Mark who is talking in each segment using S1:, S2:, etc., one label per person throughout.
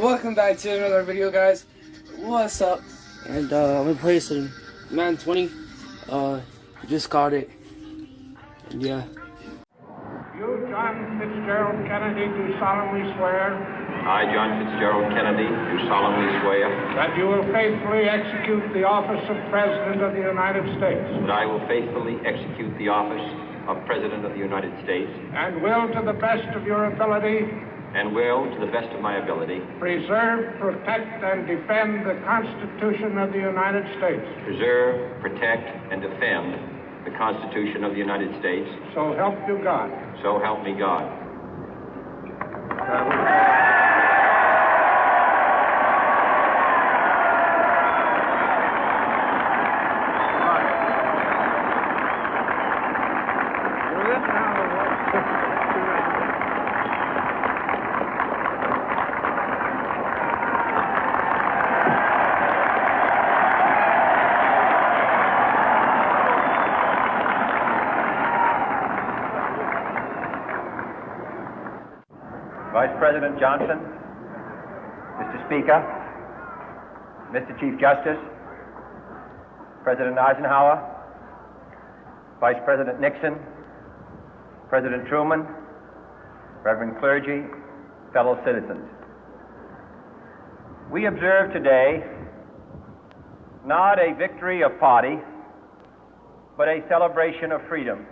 S1: welcome back to another video, guys. What's up? And I'm gonna play some Madden 20. Just got it. And yeah.
S2: You, John Fitzgerald Kennedy, do solemnly swear
S3: I, John Fitzgerald Kennedy, do solemnly swear
S2: that you will faithfully execute the office of President of the United States
S3: that I will faithfully execute the office of President of the United States
S2: and will, to the best of your ability,
S3: and will, to the best of my ability,
S2: preserve, protect, and defend the Constitution of the United States.
S3: preserve, protect, and defend the Constitution of the United States.
S2: So help you God.
S3: So help me God.
S4: Vice President Johnson, Mr. Speaker, Mr. Chief Justice, President Eisenhower, Vice President Nixon, President Truman, Reverend clergy, fellow citizens. We observe today not a victory of party, but a celebration of freedom,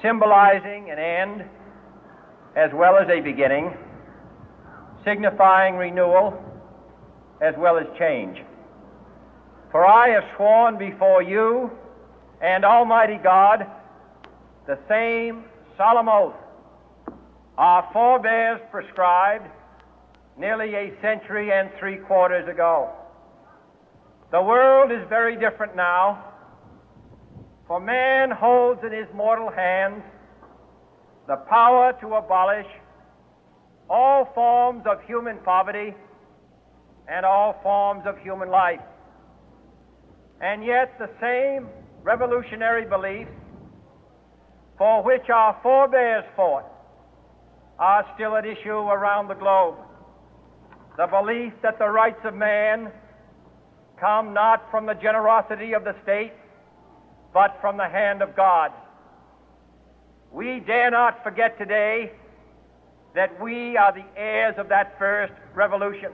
S4: symbolizing an end as well as a beginning, signifying renewal as well as change. For I have sworn before you and Almighty God the same solemn oath our forebears prescribed nearly a century and 3/4 ago. The world is very different now, for man holds in his mortal hands the power to abolish all forms of human poverty and all forms of human life. And yet the same revolutionary beliefs for which our forebears fought are still at issue around the globe. The belief that the rights of man come not from the generosity of the state, but from the hand of God. We dare not forget today that we are the heirs of that first revolution.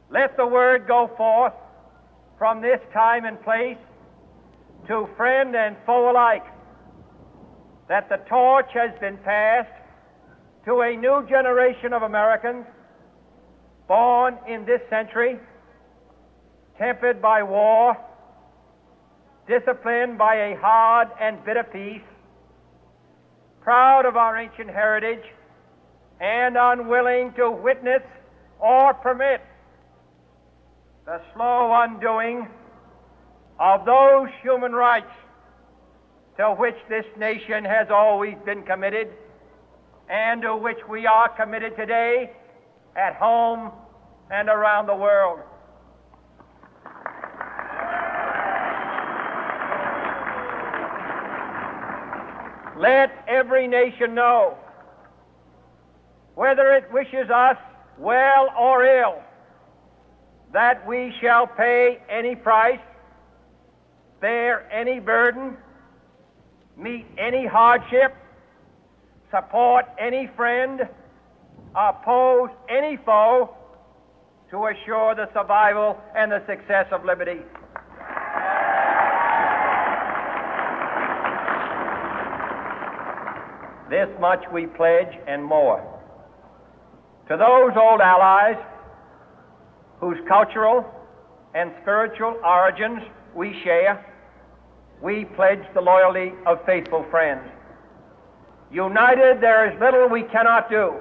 S4: Let the word go forth from this time and place to friend and foe alike that the torch has been passed to a new generation of Americans born in this century, tempered by war, disciplined by a hard and bitter peace, proud of our ancient heritage, and unwilling to witness or permit the slow undoing of those human rights to which this nation has always been committed and to which we are committed today at home and around the world. Let every nation know, whether it wishes us well or ill, that we shall pay any price, bear any burden, meet any hardship, support any friend, oppose any foe to assure the survival and the success of liberty. This much we pledge and more. To those old allies whose cultural and spiritual origins we share, we pledge the loyalty of faithful friends. United, there is little we cannot do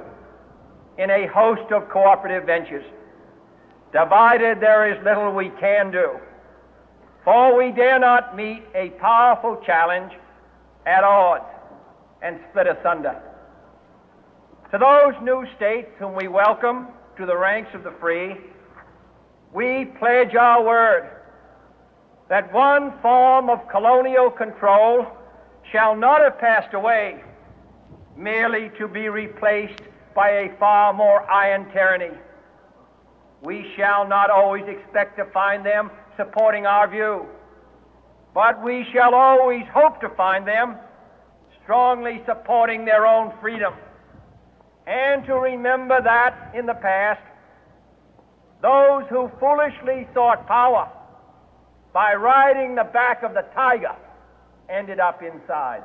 S4: in a host of cooperative ventures. Divided, there is little we can do, for we dare not meet a powerful challenge at odds and split asunder. To those new states whom we welcome to the ranks of the free, we pledge our word that one form of colonial control shall not have passed away, merely to be replaced by a far more iron tyranny. We shall not always expect to find them supporting our view, but we shall always hope to find them strongly supporting their own freedom, and to remember that in the past, those who foolishly sought power by riding the back of the tiger ended up inside.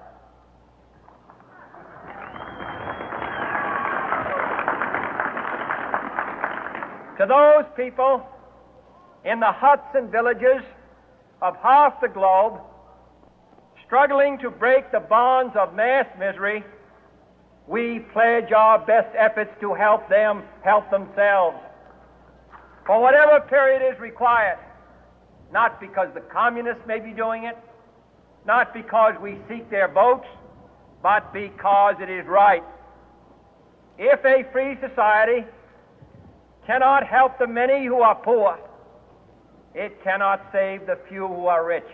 S4: To those people in the huts and villages of half the globe struggling to break the bonds of mass misery, we pledge our best efforts to help them help themselves for whatever period is required, not because the communists may be doing it, not because we seek their votes, but because it is right. If a free society cannot help the many who are poor, it cannot save the few who are rich.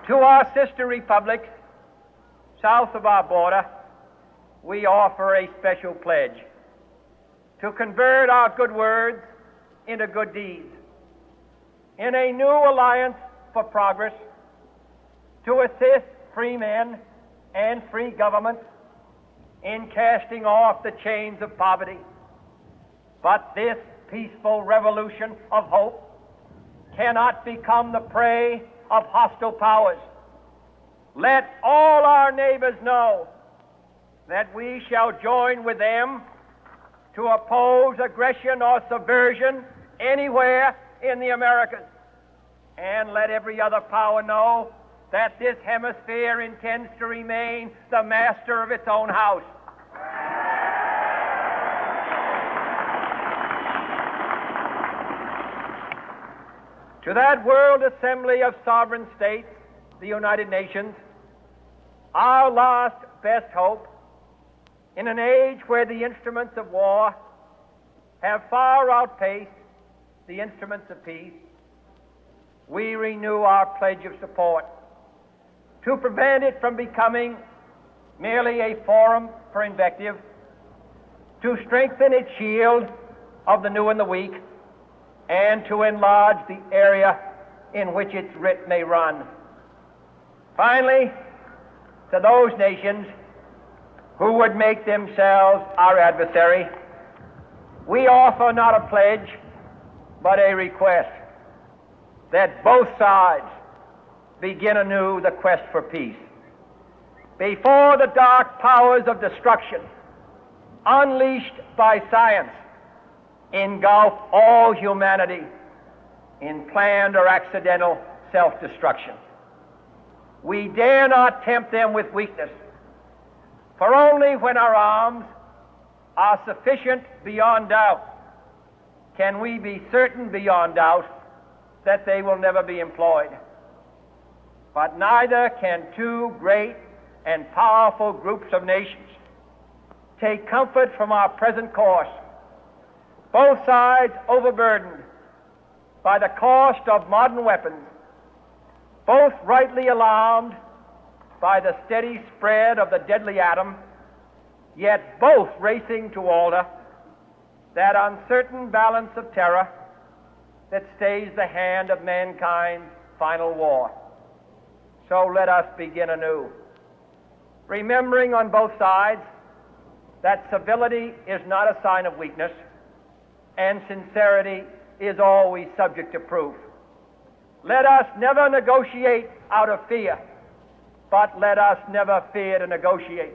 S4: To our sister republics south of our border, we offer a special pledge to convert our good words into good deeds, in a new alliance for progress, to assist free men and free governments in casting off the chains of poverty. But this peaceful revolution of hope cannot become the prey of hostile powers. Let all our neighbors know that we shall join with them to oppose aggression or subversion anywhere in the Americas. And let every other power know that this hemisphere intends to remain the master of its own house. To that World Assembly of Sovereign States, the United Nations, our last best hope, in an age where the instruments of war have far outpaced the instruments of peace, we renew our pledge of support to prevent it from becoming merely a forum for invective, to strengthen its shield of the new and the weak, and to enlarge the area in which its writ may run. Finally, to those nations who would make themselves our adversary, we offer not a pledge, but a request that both sides begin anew the quest for peace. Before the dark powers of destruction, unleashed by science, engulf all humanity in planned or accidental self-destruction, we dare not tempt them with weakness, for only when our arms are sufficient beyond doubt can we be certain beyond doubt that they will never be employed. But neither can two great and powerful groups of nations take comfort from our present course, both sides overburdened by the cost of modern weapons, both rightly alarmed by the steady spread of the deadly atom, yet both racing to alter that uncertain balance of terror that stays the hand of mankind's final war. So let us begin anew, remembering on both sides that civility is not a sign of weakness, and sincerity is always subject to proof. Let us never negotiate out of fear, but let us never fear to negotiate.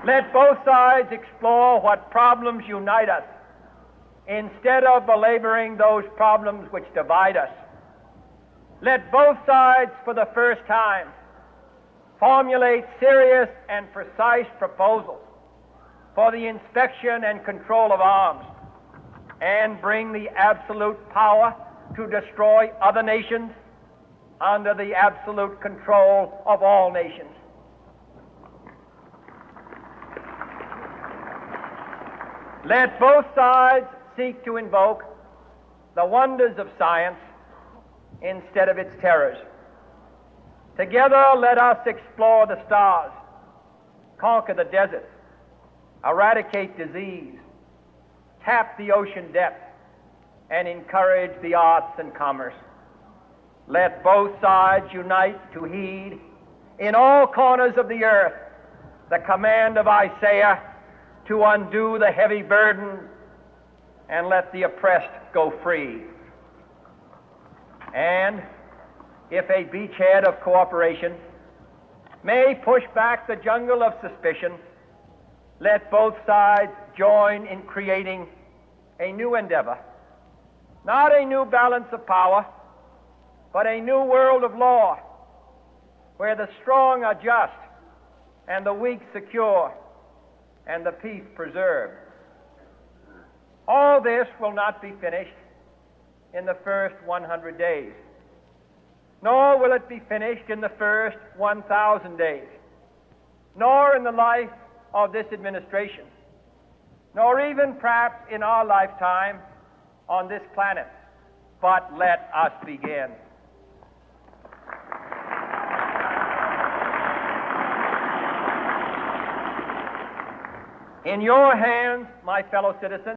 S4: Let both sides explore what problems unite us, instead of belaboring those problems which divide us. Let both sides, for the first time, formulate serious and precise proposals for the inspection and control of arms, and bring the absolute power to destroy other nations under the absolute control of all nations. Let both sides seek to invoke the wonders of science instead of its terrors. Together, let us explore the stars, conquer the deserts, eradicate disease, tap the ocean depths, and encourage the arts and commerce. Let both sides unite to heed in all corners of the earth the command of Isaiah to undo the heavy burden and let the oppressed go free. And if a beachhead of cooperation may push back the jungle of suspicion, let both sides join in creating a new endeavor, not a new balance of power, but a new world of law, where the strong are just and the weak secure and the peace preserved. All this will not be finished in the first 100 days, nor will it be finished in the first 1,000 days, nor in the life of this administration, nor even perhaps in our lifetime on this planet. But let us begin. In your hands, my fellow citizens,